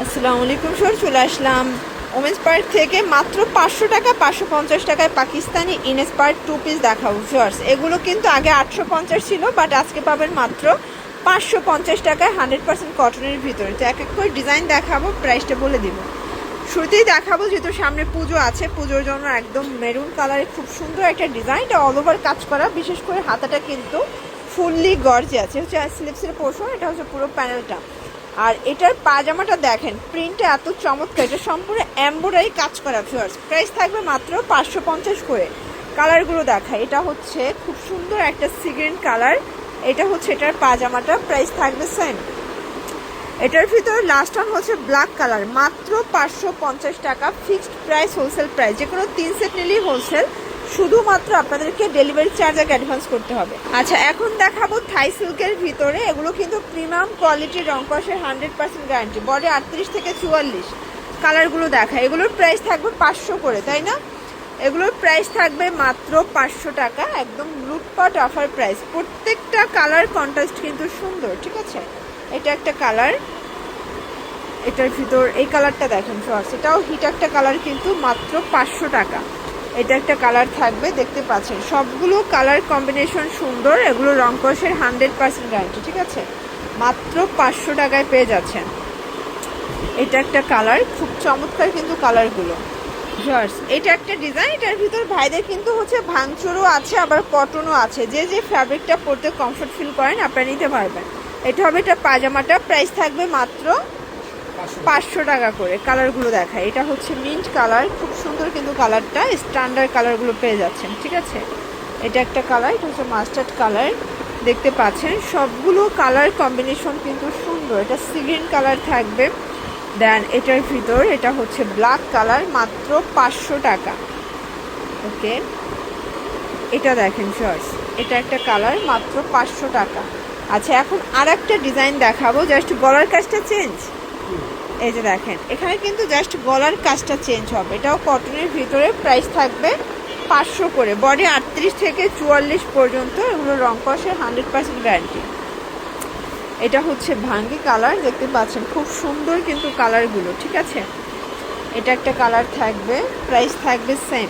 আসসালামু আলাইকুম স্যার, চলে আসলাম ওমেন্স পার্ক থেকে মাত্র 500 টাকা 550 টাকায় পাকিস্তানি ইনস্পায়ার্ড টু পিস দেখাবো ভিউয়ার্স। এগুলো কিন্তু আগে 850 ছিল, বাট আজকে পাবেন মাত্র 550 টাকায় 100% কটনের ভিতরে। তো এক এক করে ডিজাইন দেখাবো, প্রাইসটা বলে দিব। শুরুতেই দেখাবো যেহেতু সামনে পুজো আছে, পুজোর জন্য একদম মেরুন কালারে খুব সুন্দর একটা ডিজাইন, এটা অল ওভার কাজ করা, বিশেষ করে হাতাটা কিন্তু ফুললি গর্জে আছে, হচ্ছে স্লিপসের পোর্শন, এটা হচ্ছে পুরো প্যানেলটা। আর এটার পাজামাটা দেখেন, প্রিন্টটা এত চমৎকার, এটা সম্পূর্ণ এমব্রয়ডারি কাজ করা ভিউয়ার্স। প্রাইস থাকবে মাত্র 550 করে। কালারগুলো দেখায়, এটা হচ্ছে খুব সুন্দর একটা সি গ্রিন কালার, এটা হচ্ছে এটার পাজামাটা, প্রাইস থাকবে সেম। এটার ভিতরে লাস্ট ওয়ান হচ্ছে ব্ল্যাক কালার, মাত্র 550 টাকা ফিক্সড প্রাইস, হোলসেল প্রাইস। যে কোনো 3 সেট নিলেই হোলসেল, শুধুমাত্র আপনাদেরকে ডেলিভারি চার্জ আগে অ্যাডভান্স করতে হবে। আচ্ছা, এখন দেখাবো থাই সিল্কের ভিতরে। এগুলো কিন্তু প্রিমিয়াম কোয়ালিটির, রং কষের 100% গ্যারান্টি, বডি 38 থেকে 44। কালারগুলো দেখা, এগুলোর প্রাইস থাকবে 500 করে, তাই না? এগুলোর প্রাইস থাকবে মাত্র 500 টাকা, একদম লুটপাট অফার প্রাইস। প্রত্যেকটা কালার কন্ট্রাস্ট কিন্তু সুন্দর, ঠিক আছে? এটা একটা কালার, এটার ভিতর এই কালারটা দেখেন ফ্রস, এটাও হিট একটা কালার, কিন্তু মাত্র 500 টাকা। এটা একটা কালার থাকবে, দেখতে পাচ্ছেন সবগুলো কালার কম্বিনেশন সুন্দর, এগুলো রং কষের 100% গ্যারান্টি, ঠিক আছে? মাত্র 500 টাকায় পেয়ে যাচ্ছেন। এটা একটা কালার, খুব চমৎকার কিন্তু কালারগুলো জার্স। এটা একটা ডিজাইন, এটার ভিতর ভাইদের কিন্তু হচ্ছে ভাঙচুরও আছে, আবার কটনও আছে, যে যে ফ্যাব্রিকটা পরতে কমফর্ট ফিল করেন আপনারা নিতে পারবেন। এটা হবে এটা পাজামাটা, প্রাইস থাকবে মাত্র 500 টাকা করে। কালারগুলো দেখায়, এটা হচ্ছে মিন্ট কালার, খুব সুন্দর কিন্তু কালারটা, স্ট্যান্ডার্ড কালারগুলো পেয়ে যাচ্ছেন, ঠিক আছে? এটা একটা কালার, এটা হচ্ছে মাস্টার্ড কালার, দেখতে পাচ্ছেন সবগুলো কালার কম্বিনেশন কিন্তু সুন্দর। এটা সি গ্রিন কালার থাকবে, দেন এটার ভিতর এটা হচ্ছে ব্ল্যাক কালার, মাত্র 500 টাকা। ওকে, এটা দেখেন শর্টস, এটা একটা কালার, মাত্র 500 টাকা। আচ্ছা, এখন আর একটা ডিজাইন দেখাবো, জাস্ট গলার কাজটা চেঞ্জ। এই যে দেখেন, এখানে কিন্তু জাস্ট গলার কাজটা চেঞ্জ হবে, এটাও কটনের ভিতরে, প্রাইস থাকবে 500 করে, বডি 38 থেকে 44 পর্যন্ত, এগুলো রং কষের 100% গ্যারান্টি। এটা হচ্ছে ভাঙ্গি কালার, দেখতে পাচ্ছেন খুব সুন্দর কিন্তু কালারগুলো, ঠিক আছে? এটা একটা কালার থাকবে, প্রাইস থাকবে সেম।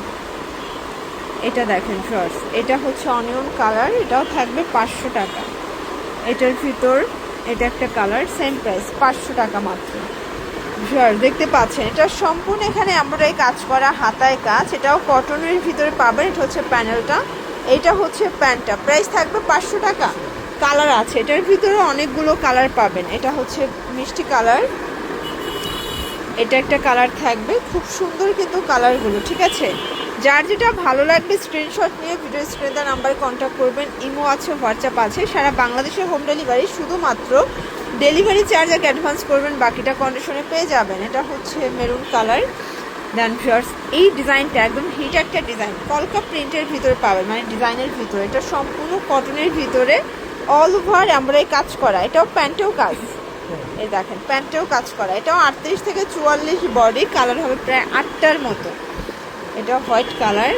এটা দেখেন শর্টস, এটা হচ্ছে অনিয়ন কালার, এটাও থাকবে 500 টাকা। এটার ভিতর এটা একটা কালার, সেম প্রাইস 500 টাকা মাত্র। দেখতে পাচ্ছেন এটা সম্পূর্ণ এখানে এমব্রয়ডারি কাজ করা, হাতায় কাজ, এটাও কটনের ভিতরে পাবেন। এটা হচ্ছে প্যানেলটা, এইটা হচ্ছে প্যান্টটা, প্রাইস থাকবে 500 টাকা। কালার আছে এটার ভিতরে, অনেকগুলো কালার পাবেন। এটা হচ্ছে মিষ্টি কালার, এটা একটা কালার থাকবে, খুব সুন্দর কিন্তু কালারগুলো, ঠিক আছে? যার যেটা ভালো লাগবে স্ক্রিনশট নিয়ে ভিডিও স্ক্রিনে দেওয়া নাম্বারে কন্ট্যাক্ট করবেন। ইমো আছে, হোয়াটসঅ্যাপ আছে, সারা বাংলাদেশে হোম ডেলিভারি, শুধুমাত্র ডেলিভারি চার্জ আগে অ্যাডভান্স করবেন, বাকিটা কন্ডিশনে পেয়ে যাবেন। এটা হচ্ছে মেরুন কালার, দেন ভিউয়ার্স এই ডিজাইনটা একদম হিট একটা ডিজাইন, কলকা প্রিন্টের ভিতরে পাবেন, মানে ডিজাইনের ভিতরে, এটা সম্পূর্ণ কটনের ভিতরে, অল ওভার এমব্রয়ডারি কাজ করা, এটাও প্যান্টেও কাজ, এই দেখেন প্যান্টেও কাজ করা, এটাও 38 থেকে 44 বডি, কালার হবে প্রায় 8টার মতো। এটা হোয়াইট কালার,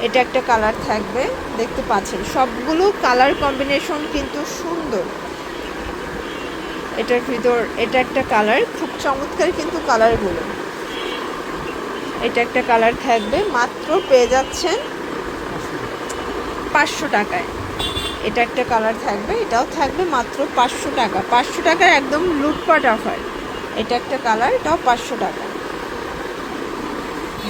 এটা একটা কালার থাকবে, দেখতে পাচ্ছেন সবগুলো কালার কম্বিনেশন কিন্তু সুন্দর। এটার ভিতর এটা একটা কালার, খুব চমৎকার কিন্তু কালারগুলো। এটা একটা কালার থাকবে, মাত্র পেয়ে যাচ্ছেন 500 টাকায়। এটা একটা কালার থাকবে, এটাও থাকবে মাত্র 500 টাকা। 500 টাকার একদম লুটপাট অফার। এটা একটা কালার, এটাও 500 টাকা।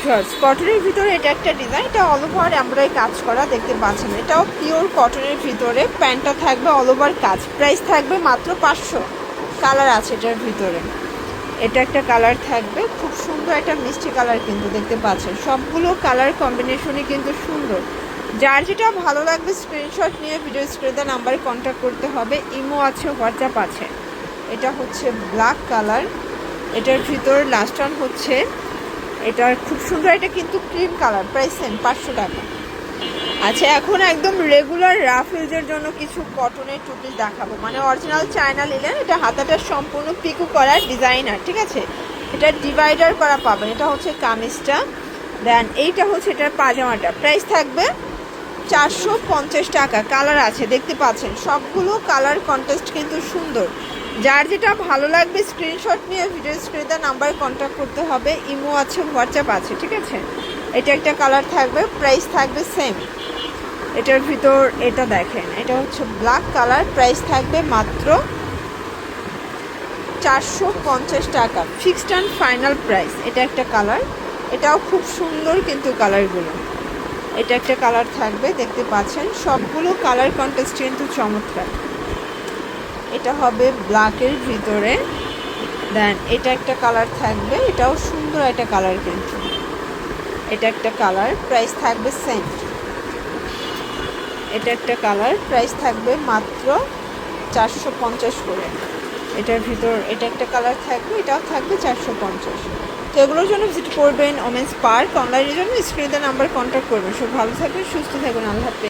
শর্টস কটনের ভিতরে এটা একটা ডিজাইন, এটা অল ওভার এমব্রয়ডারি কাজ করা, দেখতে পাচ্ছেন এটাও পিওর কটনের ভিতরে, প্যান্টটা থাকবে অল ওভার কাজ, প্রাইস থাকবে মাত্র 500। কালার আছে এটার ভিতরে, এটা একটা কালার থাকবে, খুব সুন্দর একটা মিষ্টি কালার কিন্তু, দেখতে পাচ্ছেন সবগুলো কালার কম্বিনেশনই কিন্তু সুন্দর। যার যেটা ভালো লাগবে স্ক্রিনশট নিয়ে ভিডিও স্ক্রিনে নাম্বারে কন্ট্যাক্ট করতে হবে। ইমো আছে, হোয়াটসঅ্যাপ আছে। এটা হচ্ছে ব্ল্যাক কালার, এটার ভিতর লাস্ট ওয়ান হচ্ছে এটার খুব সুন্দর, এটা কিন্তু ক্রিম কালার, প্রাইস সেম 500 টাকা। আচ্ছা, এখন একদম রেগুলার রাফ ইউজের জন্য কিছু কটনের টু পিস দেখাবো, মানে অরিজিনাল চায়না লিলেন, এটা হাতাটা সম্পূর্ণ পিকু করা ডিজাইনার, ঠিক আছে? এটা ডিভাইডার করা পাবেন, এটা হচ্ছে কামিজটা, দেন এইটা হচ্ছে এটার পাজামাটা, প্রাইস থাকবে 450 টাকা। কালার আছে, দেখতে পাচ্ছেন সবগুলো কালার কন্ট্রাস্ট কিন্তু সুন্দর। যার যেটা ভালো লাগবে স্ক্রিনশট নিয়ে ভিডিও স্ক্রিনে নাম্বার কন্ট্যাক্ট করতে হবে। ইমো আছে, হোয়াটসঅ্যাপ আছে, ঠিক আছে। এটা একটা কালার থাকবে, প্রাইস থাকবে সেম। এটার ভিতর এটা দেখেন, এটা হচ্ছে ব্ল্যাক কালার, প্রাইস থাকবে মাত্র 450 টাকা, ফিক্সড অ্যান্ড ফাইনাল প্রাইস। এটা একটা কালার, এটাও খুব সুন্দর কিন্তু কালারগুলো। এটা একটা কালার থাকবে, দেখতে পাচ্ছেন সবগুলো কালার কন্ট্রাস্ট কিন্তু চমৎকার। এটা হবে ব্ল্যাকের ভিতরে। দেন এটা একটা কালার থাকবে, এটাও সুন্দর একটা কালার কিন্তু। এটা একটা কালার, প্রাইস থাকবে সেম। এটা একটা কালার, প্রাইস থাকবে মাত্র 450 করে। এটার ভিতর এটা একটা কালার থাকবে, এটাও থাকবে 450। তো এগুলোর জন্য ভিজিট করবেন ওমেন্স পার্ক। অনলাইনের জন্য স্ক্রিনে নাম্বার কন্ট্যাক্ট করবেন। সব ভালো থাকবেন, সুস্থ থাকবেন, আল্লাহ হাফেজ।